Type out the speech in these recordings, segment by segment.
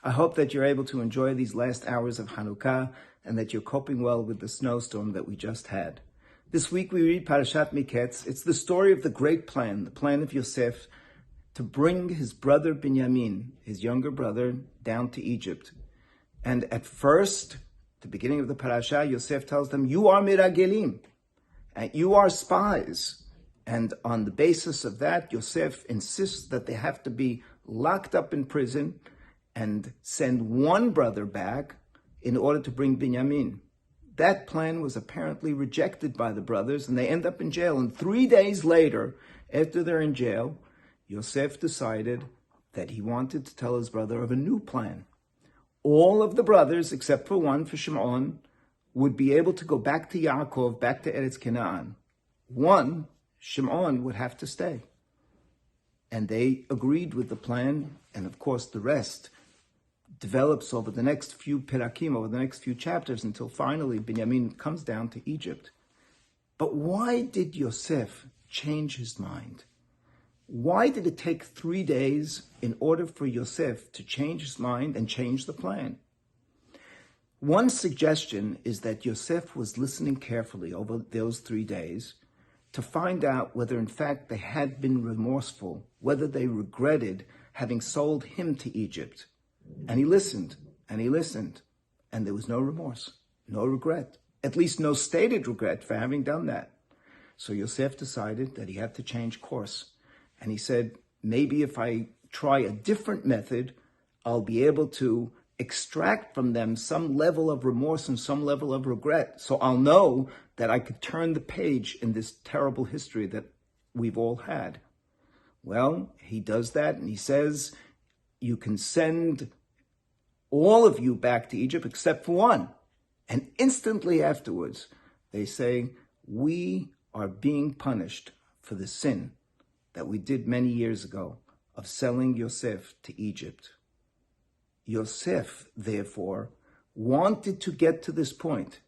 I hope that you're able to enjoy these last hours of Hanukkah and that you're coping well with the snowstorm that we just had. This week we read Parashat Mikess. It's the story of the great plan, the plan of Yosef to bring his brother Binyamin, his younger brother, down to Egypt. And at first, the beginning of the parasha, Yosef tells them, you are miragelim, and you are spies. And on the basis of that, Yosef insists that they have to be locked up in prison and send one brother back in order to bring Binyamin. That plan was apparently rejected by the brothers, and they end up in jail. And 3 days later, after they're in jail, Yosef decided that he wanted to tell his brother of a new plan. All of the brothers, except for one, for Shimon, would be able to go back to Yaakov, back to Eretz Canaan. One, Shimon, would have to stay. And they agreed with the plan, and of course the rest develops over the next few perakim, over the next few chapters, until finally Binyamin comes down to Egypt. But why did Yosef change his mind? Why did it take 3 days in order for Yosef to change his mind and change the plan? One suggestion is that Yosef was listening carefully over those 3 days to find out whether in fact they had been remorseful, whether they regretted having sold him to Egypt. And he listened, and there was no remorse, no regret, at least no stated regret for having done that. So Yosef decided that he had to change course. And he said, maybe if I try a different method, I'll be able to extract from them some level of remorse and some level of regret. So I'll know that I could turn the page in this terrible history that we've all had. Well, he does that, and he says, you can send all of you back to Egypt except for one. And instantly afterwards, they say, we are being punished for the sin that we did many years ago of selling Yosef to Egypt. Yosef, therefore, wanted to get to this point.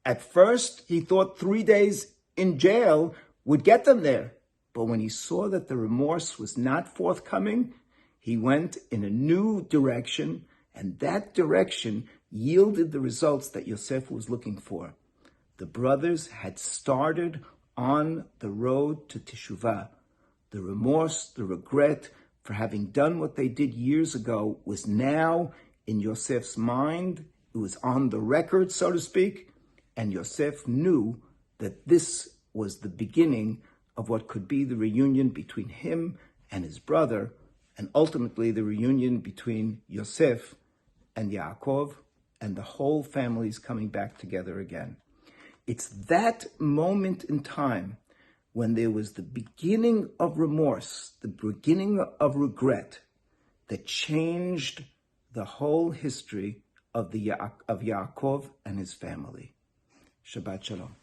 At first, he thought 3 days in jail would get them there. But when he saw that the remorse was not forthcoming, he went in a new direction, and that direction yielded the results that Yosef was looking for. The brothers had started on the road to Teshuvah. The remorse, the regret for having done what they did years ago was now in Yosef's mind. It was on the record, so to speak, and Yosef knew that this was the beginning of what could be the reunion between him and his brother, and ultimately the reunion between Yosef and Yaakov, and the whole families coming back together again. It's that moment in time when there was the beginning of remorse, the beginning of regret, that changed the whole history of Yaakov and his family. Shabbat Shalom.